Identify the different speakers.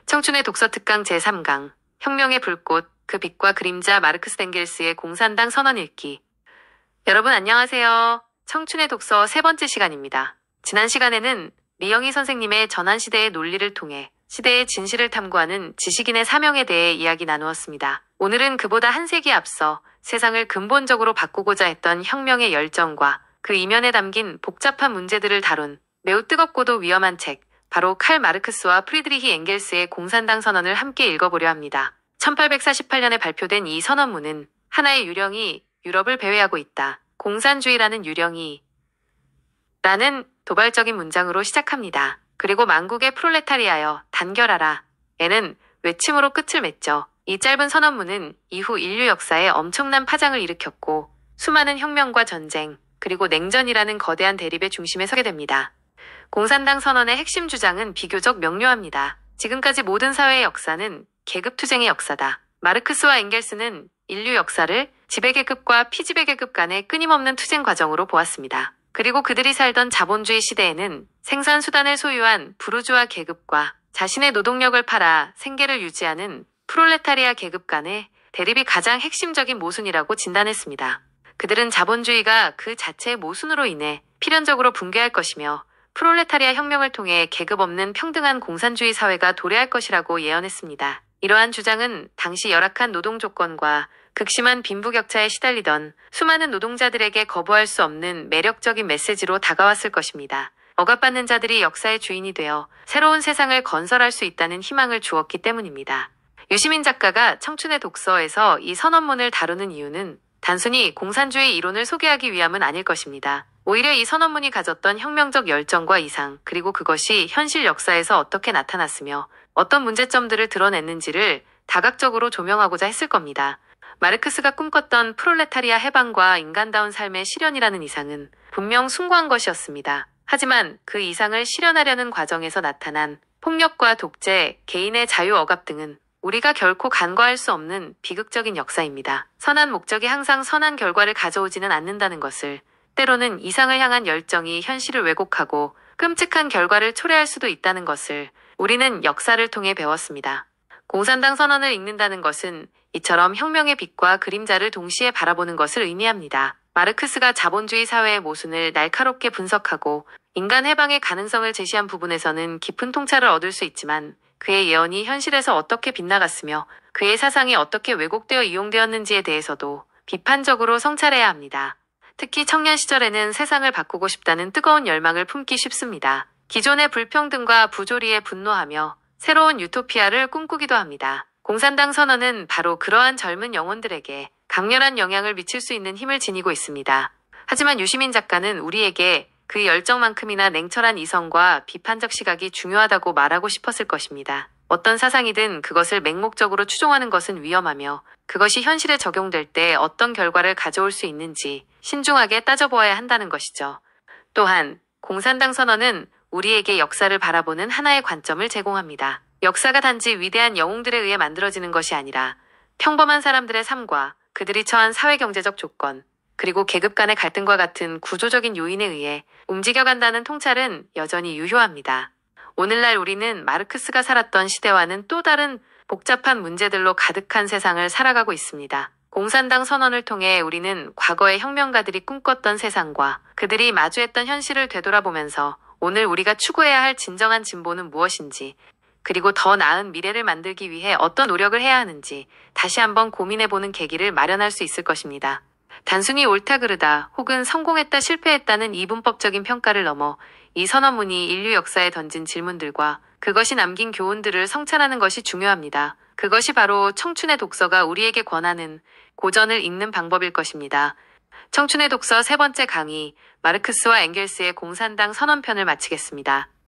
Speaker 1: 청춘의 독서 특강 제3강 혁명의 불꽃, 그 빛과 그림자 마르크스 엥겔스의 공산당 선언 읽기. 여러분 안녕하세요. 청춘의 독서 세 번째 시간입니다. 지난 시간에는 리영희 선생님의 전환시대의 논리를 통해 시대의 진실을 탐구하는 지식인의 사명에 대해 이야기 나누었습니다. 오늘은 그보다 한 세기 앞서 세상을 근본적으로 바꾸고자 했던 혁명의 열정과 그 이면에 담긴 복잡한 문제들을 다룬 매우 뜨겁고도 위험한 책, 바로 칼 마르크스와 프리드리히 엥겔스의 공산당 선언을 함께 읽어보려 합니다. 1848년에 발표된 이 선언문은 하나의 유령이 유럽을 배회하고 있다. 공산주의라는 유령이 라는 도발적인 문장으로 시작합니다. 그리고 만국의 프롤레타리아여 단결하라. 에는 외침으로 끝을 맺죠. 이 짧은 선언문은 이후 인류 역사에 엄청난 파장을 일으켰고 수많은 혁명과 전쟁, 그리고 냉전이라는 거대한 대립의 중심에 서게 됩니다. 공산당 선언의 핵심 주장은 비교적 명료합니다. 지금까지 모든 사회의 역사는 계급투쟁의 역사다. 마르크스와 엥겔스는 인류 역사를 지배계급과 피지배계급 간의 끊임없는 투쟁 과정으로 보았습니다. 그리고 그들이 살던 자본주의 시대에는 생산수단을 소유한 부르주아 계급과 자신의 노동력을 팔아 생계를 유지하는 프롤레타리아 계급 간의 대립이 가장 핵심적인 모순이라고 진단했습니다. 그들은 자본주의가 그 자체의 모순으로 인해 필연적으로 붕괴할 것이며 프롤레타리아 혁명을 통해 계급 없는 평등한 공산주의 사회가 도래할 것이라고 예언했습니다. 이러한 주장은 당시 열악한 노동 조건과 극심한 빈부격차에 시달리던 수많은 노동자들에게 거부할 수 없는 매력적인 메시지로 다가왔을 것입니다. 억압받는 자들이 역사의 주인이 되어 새로운 세상을 건설할 수 있다는 희망을 주었기 때문입니다. 유시민 작가가 청춘의 독서에서 이 선언문을 다루는 이유는 단순히 공산주의 이론을 소개하기 위함은 아닐 것입니다. 오히려 이 선언문이 가졌던 혁명적 열정과 이상, 그리고 그것이 현실 역사에서 어떻게 나타났으며 어떤 문제점들을 드러냈는지를 다각적으로 조명하고자 했을 겁니다. 마르크스가 꿈꿨던 프롤레타리아 해방과 인간다운 삶의 실현이라는 이상은 분명 숭고한 것이었습니다. 하지만 그 이상을 실현하려는 과정에서 나타난 폭력과 독재, 개인의 자유 억압 등은 우리가 결코 간과할 수 없는 비극적인 역사입니다. 선한 목적이 항상 선한 결과를 가져오지는 않는다는 것을, 때로는 이상을 향한 열정이 현실을 왜곡하고 끔찍한 결과를 초래할 수도 있다는 것을 우리는 역사를 통해 배웠습니다. 공산당 선언을 읽는다는 것은 이처럼 혁명의 빛과 그림자를 동시에 바라보는 것을 의미합니다. 마르크스가 자본주의 사회의 모순을 날카롭게 분석하고 인간 해방의 가능성을 제시한 부분에서는 깊은 통찰을 얻을 수 있지만 그의 예언이 현실에서 어떻게 빗나갔으며 그의 사상이 어떻게 왜곡되어 이용되었는지에 대해서도 비판적으로 성찰해야 합니다. 특히 청년 시절에는 세상을 바꾸고 싶다는 뜨거운 열망을 품기 쉽습니다. 기존의 불평등과 부조리에 분노하며 새로운 유토피아를 꿈꾸기도 합니다. 공산당 선언은 바로 그러한 젊은 영혼들에게 강렬한 영향을 미칠 수 있는 힘을 지니고 있습니다. 하지만 유시민 작가는 우리에게 그 열정만큼이나 냉철한 이성과 비판적 시각이 중요하다고 말하고 싶었을 것입니다. 어떤 사상이든 그것을 맹목적으로 추종하는 것은 위험하며 그것이 현실에 적용될 때 어떤 결과를 가져올 수 있는지 신중하게 따져보아야 한다는 것이죠. 또한 공산당 선언은 우리에게 역사를 바라보는 하나의 관점을 제공합니다. 역사가 단지 위대한 영웅들에 의해 만들어지는 것이 아니라 평범한 사람들의 삶과 그들이 처한 사회경제적 조건, 그리고 계급 간의 갈등과 같은 구조적인 요인에 의해 움직여간다는 통찰은 여전히 유효합니다. 오늘날 우리는 마르크스가 살았던 시대와는 또 다른 복잡한 문제들로 가득한 세상을 살아가고 있습니다. 공산당 선언을 통해 우리는 과거의 혁명가들이 꿈꿨던 세상과 그들이 마주했던 현실을 되돌아보면서 오늘 우리가 추구해야 할 진정한 진보는 무엇인지, 그리고 더 나은 미래를 만들기 위해 어떤 노력을 해야 하는지 다시 한번 고민해보는 계기를 마련할 수 있을 것입니다. 단순히 옳다 그르다 혹은 성공했다 실패했다는 이분법적인 평가를 넘어 이 선언문이 인류 역사에 던진 질문들과 그것이 남긴 교훈들을 성찰하는 것이 중요합니다. 그것이 바로 청춘의 독서가 우리에게 권하는 고전을 읽는 방법일 것입니다. 청춘의 독서 세 번째 강의, 마르크스와 엥겔스의 공산당 선언편을 마치겠습니다.